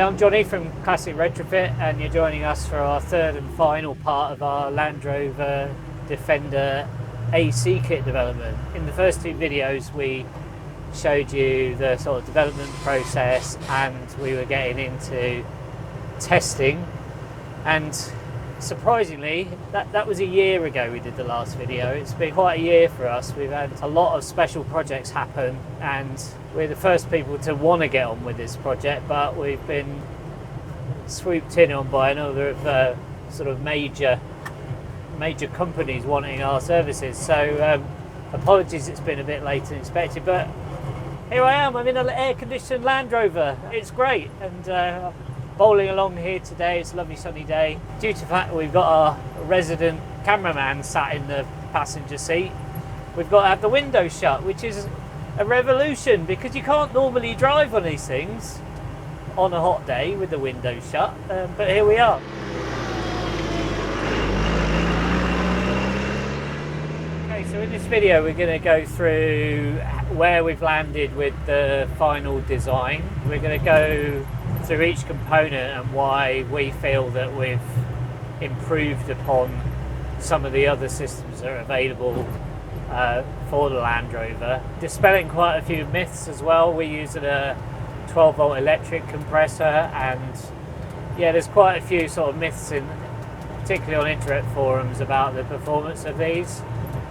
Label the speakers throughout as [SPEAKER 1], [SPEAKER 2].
[SPEAKER 1] Hi, I'm Jonny from Classic Retrofit, and you're joining us for our third and final part of our Land Rover Defender AC kit development. In the first two videos we showed you the sort of development process, and we were getting into testing, and surprisingly that was a year ago we did the last video. It's been quite a year for us. We've had a lot of special projects happen, and we're the first people to want to get on with this project, but we've been swooped in on by another of sort of major companies wanting our services. So apologies, it's been a bit later than expected, but here I am. I'm in an air-conditioned Land Rover. It's great, and bowling along here today. It's a lovely sunny day. Due to the fact that we've got our resident cameraman sat in the passenger seat, we've got to have the window shut, which is a revolution because you can't normally drive on these things on a hot day with the window shut, but here we are. Okay, so in this video we're going to go through where we've landed with the final design. We're going to go through each component and why we feel that we've improved upon some of the other systems that are available for the Land Rover. Dispelling quite a few myths as well. We're using a 12-volt electric compressor, and yeah, there's quite a few sort of myths in, particularly on internet forums, about the performance of these.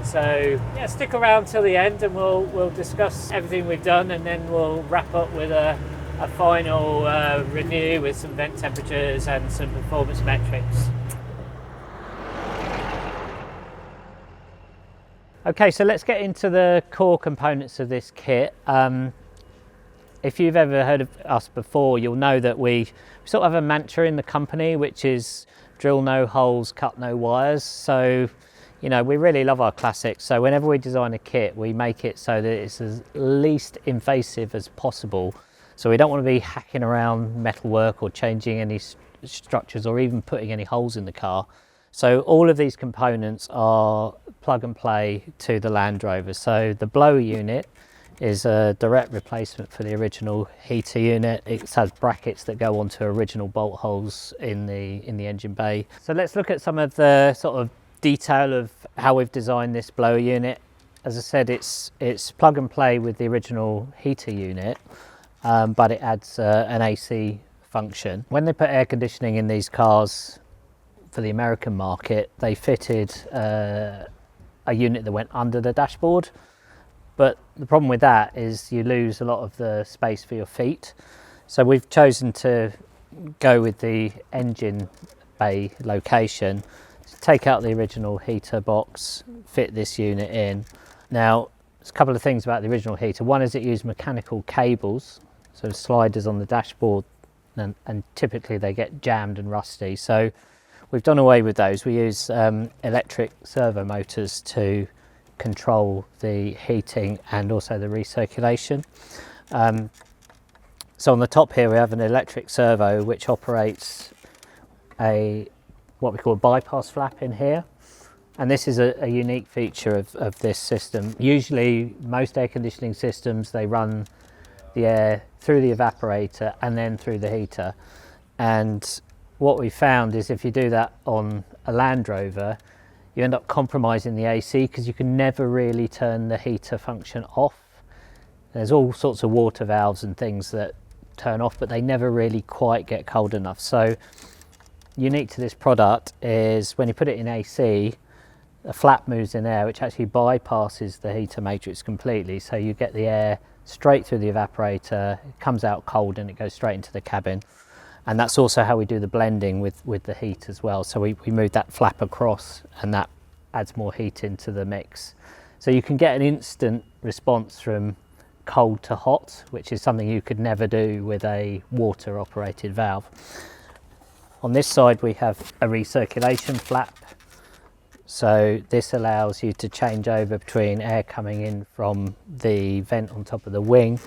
[SPEAKER 1] So yeah, stick around till the end and we'll discuss everything we've done, and then we'll wrap up with a final review with some vent temperatures and some performance metrics. Okay, so let's get into the core components of this kit. If you've ever heard of us before, you'll know that we sort of have a mantra in the company, which is drill no holes, cut no wires. So, you know, we really love our classics. So whenever we design a kit, we make it so that it's as least invasive as possible. So we don't want to be hacking around metalwork or changing any structures or even putting any holes in the car. So all of these components are plug and play to the Land Rover. So the blower unit is a direct replacement for the original heater unit. It has brackets that go onto original bolt holes in the engine bay. So let's look at some of the sort of detail of how we've designed this blower unit. As I said, it's plug and play with the original heater unit. But it adds an AC function. When they put air conditioning in these cars for the American market, they fitted a unit that went under the dashboard. But the problem with that is you lose a lot of the space for your feet. So we've chosen to go with the engine bay location, take out the original heater box, fit this unit in. Now, there's a couple of things about the original heater. One is it used mechanical cables, so sliders on the dashboard, and typically they get jammed and rusty. So we've done away with those. We use electric servo motors to control the heating and also the recirculation. So on the top here we have an electric servo which operates what we call a bypass flap in here. And this is a unique feature of this system. Usually most air conditioning systems, they run the air through the evaporator and then through the heater. And what we found is if you do that on a Land Rover, you end up compromising the AC because you can never really turn the heater function off. There's all sorts of water valves and things that turn off, but they never really quite get cold enough. So unique to this product is when you put it in AC, a flap moves in air which actually bypasses the heater matrix completely, so you get the air straight through the evaporator, it comes out cold and it goes straight into the cabin. And that's also how we do the blending with the heat as well. So we move that flap across and that adds more heat into the mix. So you can get an instant response from cold to hot, which is something you could never do with a water operated valve. On this side we have a recirculation flap. So this allows you to change over between air coming in from the vent on top of the wing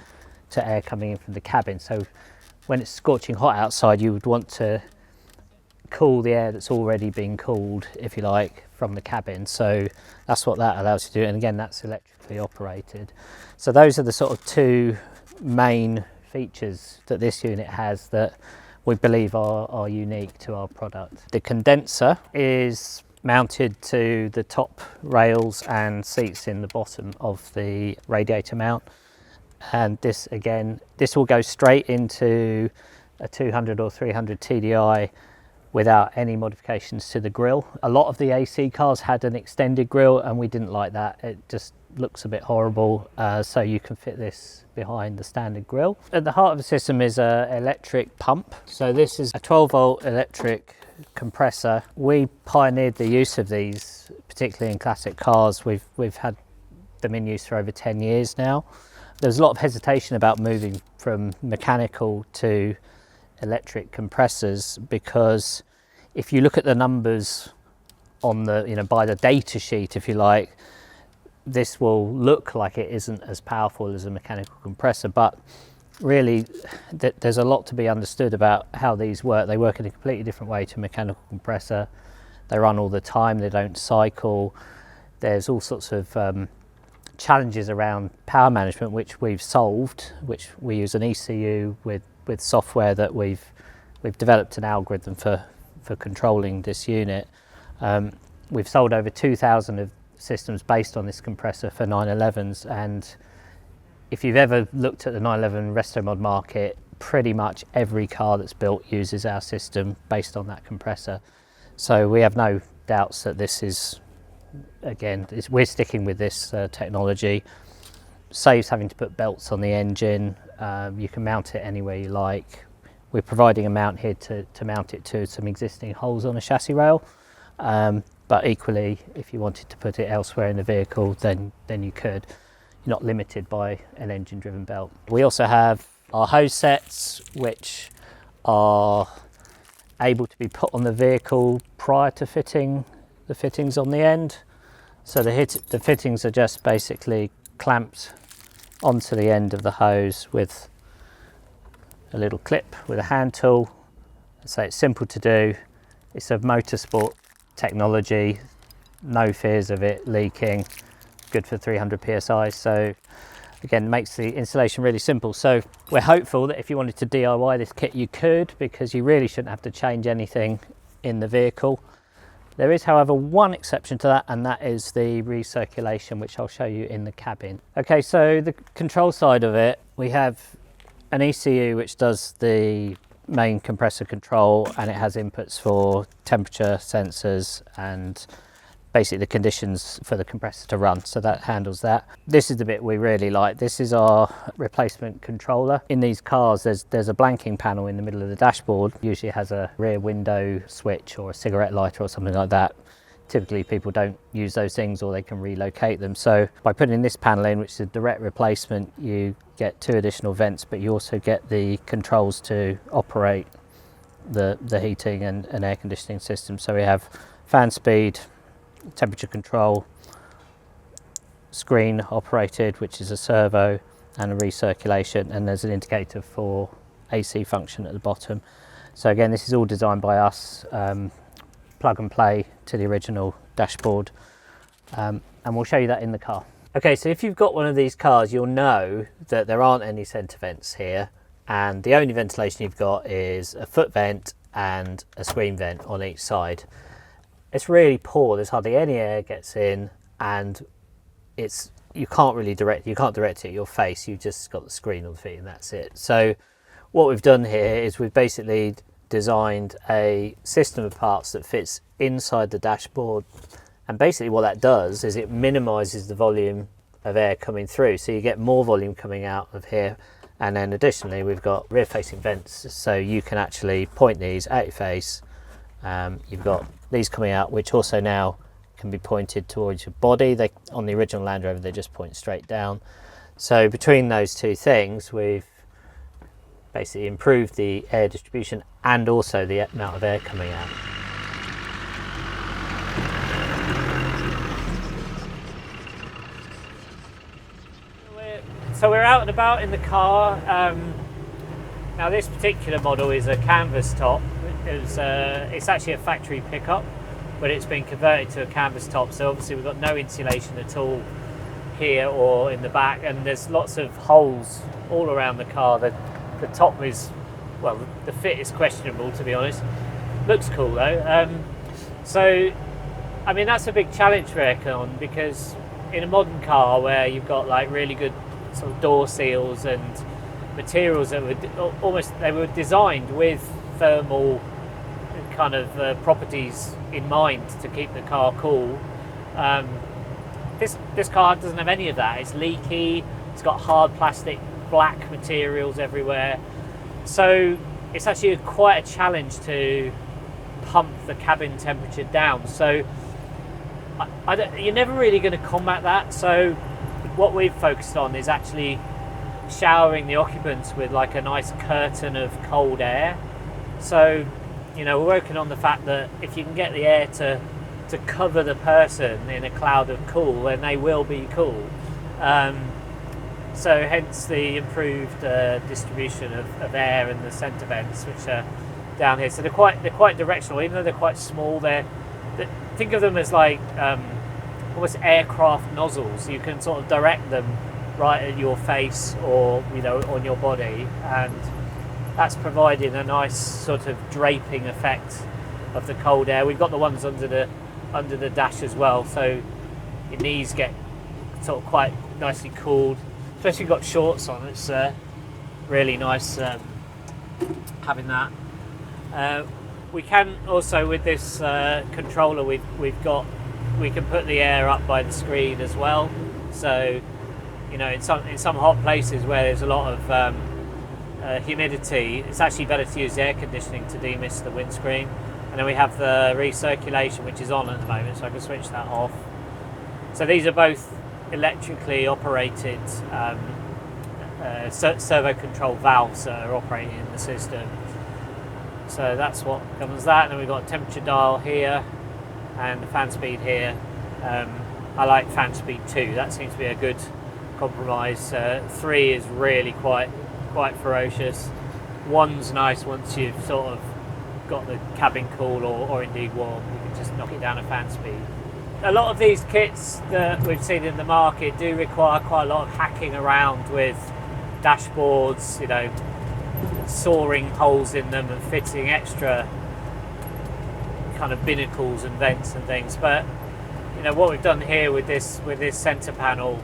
[SPEAKER 1] to air coming in from the cabin. So when it's scorching hot outside, you would want to cool the air that's already been cooled, if you like, from the cabin. So that's what that allows you to do. And again, that's electrically operated. So those are the sort of two main features that this unit has that we believe are unique to our product. The condenser is mounted to the top rails and seats in the bottom of the radiator mount, and this will go straight into a 200 or 300 TDI without any modifications to the grille. A lot of the AC cars had an extended grille and we didn't like that. It just looks a bit horrible, so you can fit this behind the standard grille. At the heart of the system is an electric pump. So this is a 12-volt electric compressor. We pioneered the use of these, particularly in classic cars. We've had them in use for over 10 years now. There's a lot of hesitation about moving from mechanical to electric compressors, because if you look at the numbers on the, by the data sheet, if you like, this will look like it isn't as powerful as a mechanical compressor, but really there's a lot to be understood about how these work. They work in a completely different way to a mechanical compressor. They run all the time, they don't cycle. There's all sorts of challenges around power management which we've solved, which we use an ECU with software that we've developed an algorithm for controlling this unit. We've sold over 2,000 of systems based on this compressor for 911s, and if you've ever looked at the 911 resto mod market, pretty much every car that's built uses our system based on that compressor. So we have no doubts that this is, again, we're sticking with this technology. Saves having to put belts on the engine. You can mount it anywhere you like. We're providing a mount here to mount it to some existing holes on a chassis rail, but equally if you wanted to put it elsewhere in the vehicle, then you could. You're not limited by an engine driven belt. We also have our hose sets, which are able to be put on the vehicle prior to fitting the fittings on the end. So the fittings are just basically clamped onto the end of the hose with a little clip with a hand tool. So it's simple to do. It's a motorsport technology, no fears of it leaking, good for 300 psi. So again, makes the installation really simple. So we're hopeful that if you wanted to DIY this kit, you could, because you really shouldn't have to change anything in the vehicle. There is, however, one exception to that, and that is the recirculation, which I'll show you in the cabin. Okay, so the control side of it, we have an ECU which does the main compressor control, and it has inputs for temperature sensors and basically the conditions for the compressor to run, so that handles that. This is the bit we really like. This is our replacement controller. In these cars there's a blanking panel in the middle of the dashboard. Usually it has a rear window switch or a cigarette lighter or something like that. Typically people don't use those things, or they can relocate them. So by putting this panel in, which is a direct replacement, you get 2 additional vents, but you also get the controls to operate the heating and air conditioning system. So we have fan speed, temperature control, screen operated, which is a servo, and a recirculation, and there's an indicator for AC function at the bottom. So again, this is all designed by us, plug and play to the original dashboard, and we'll show you that in the car. Okay, so if you've got one of these cars, you'll know that there aren't any centre vents here, and the only ventilation you've got is a foot vent and a screen vent on each side. It's really poor. There's hardly any air gets in, and you can't direct it at your face. You've just got the screen on the feet, and that's it. So what we've done here is we've basically designed a system of parts that fits inside the dashboard, and basically what that does is it minimises the volume of air coming through, so you get more volume coming out of here. And then additionally we've got rear facing vents, so you can actually point these at your face. You've got these coming out, which also now can be pointed towards your body. On the original Land Rover, they just point straight down. So between those two things, we've basically improved the air distribution and also the amount of air coming out. So we're out and about in the car. Now this particular model is a canvas top. It's actually a factory pickup, but it's been converted to a canvas top, so obviously we've got no insulation at all here or in the back, and there's lots of holes all around the car. The top is well, the fit is questionable, to be honest. Looks cool though. So, I mean, that's a big challenge for aircon, because in a modern car where you've got like really good sort of door seals and materials that were designed with thermal kind of properties in mind to keep the car cool. This car doesn't have any of that. It's leaky. It's got hard plastic, black materials everywhere. So it's actually quite a challenge to pump the cabin temperature down. So you're never really going to combat that. So what we've focused on is actually showering the occupants with like a nice curtain of cold air. So, you know, we're working on the fact that if you can get the air to cover the person in a cloud of cool, then they will be cool. So hence the improved distribution of air in the centre vents, which are down here. So they're quite directional, even though they're quite small. Think of them as like almost aircraft nozzles. You can sort of direct them right at your face or, you know, on your body, and that's providing a nice sort of draping effect of the cold air. We've got the ones under the dash as well, so your knees get sort of quite nicely cooled, especially if you've got shorts on. It's really nice having that. We can also, with this controller we can put the air up by the screen as well. So, you know, in some hot places where there's a lot of humidity, it's actually better to use air conditioning to demist the windscreen. And then we have the recirculation, which is on at the moment, so I can switch that off. So these are both electrically operated servo control valves that are operating in the system. So that's what governs that. And then we've got a temperature dial here and the fan speed here. I like fan speed 2. That seems to be a good compromise. 3 is really quite ferocious. 1's nice once you've sort of got the cabin cool or indeed warm. You can just knock it down a fan speed. A lot of these kits that we've seen in the market do require quite a lot of hacking around with dashboards, you know, sawing holes in them and fitting extra kind of binnacles and vents and things. But you know what we've done here with this center panel,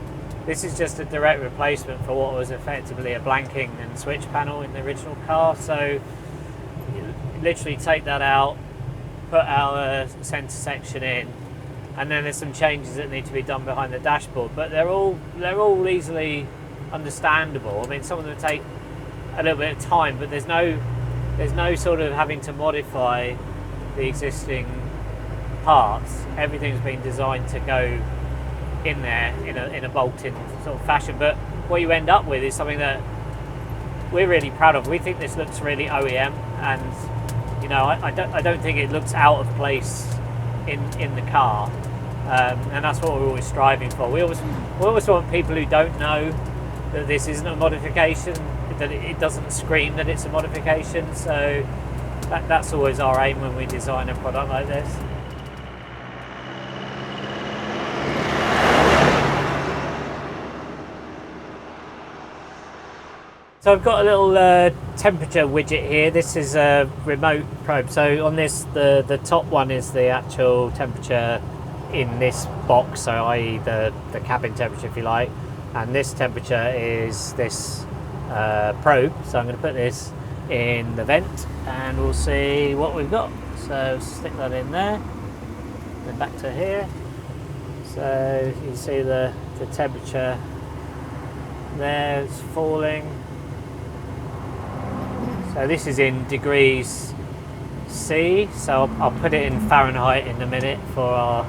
[SPEAKER 1] this is just a direct replacement for what was effectively a blanking and switch panel in the original car. So you literally take that out, put our center section in, and then there's some changes that need to be done behind the dashboard, but they're all easily understandable. I mean, some of them take a little bit of time, but there's no sort of having to modify the existing parts. Everything's been designed to go in there in a bolt-in sort of fashion. But what you end up with is something that we're really proud of. We think this looks really OEM, and you know, I don't think it looks out of place in the car, and that's what we're always striving for. We always want people who don't know that this isn't a modification, that it doesn't scream that it's a modification. So that's always our aim when we design a product like this. So I've got a little temperature widget here. This is a remote probe. So on this, the top one is the actual temperature in this box, so i.e. the cabin temperature, if you like. And this temperature is this probe. So I'm going to put this in the vent and we'll see what we've got. So stick that in there, then back to here. So you can see the temperature there is falling. So this is in degrees C, so I'll put it in Fahrenheit in a minute for our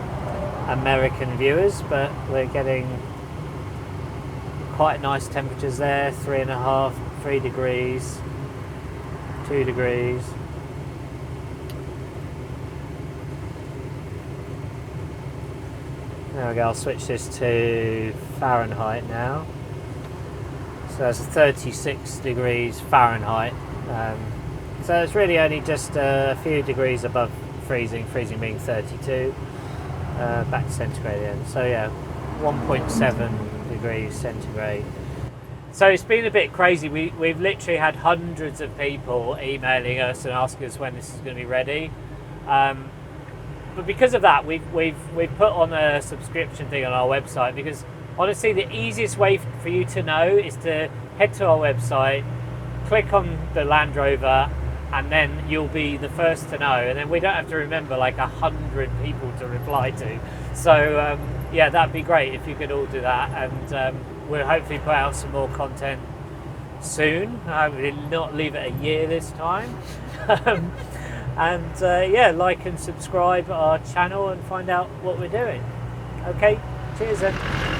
[SPEAKER 1] American viewers, but we're getting quite nice temperatures there, 3.5, 3 degrees, 2 degrees. There we go, I'll switch this to Fahrenheit now. So that's 36 degrees Fahrenheit. So it's really only just a few degrees above freezing, freezing being 32, back to centigrade then. So yeah, 1.7 degrees centigrade. So it's been a bit crazy. We've literally had hundreds of people emailing us and asking us when this is going to be ready. But because of that, we've put on a subscription thing on our website, because honestly, the easiest way for you to know is to head to our website, click on the Land Rover, and then you'll be the first to know. And then we don't have to remember like 100 people to reply to. So yeah, that'd be great if you could all do that. And we'll hopefully put out some more content soon. We'll not leave it a year this time. And yeah, like and subscribe our channel and find out what we're doing. Okay, cheers then.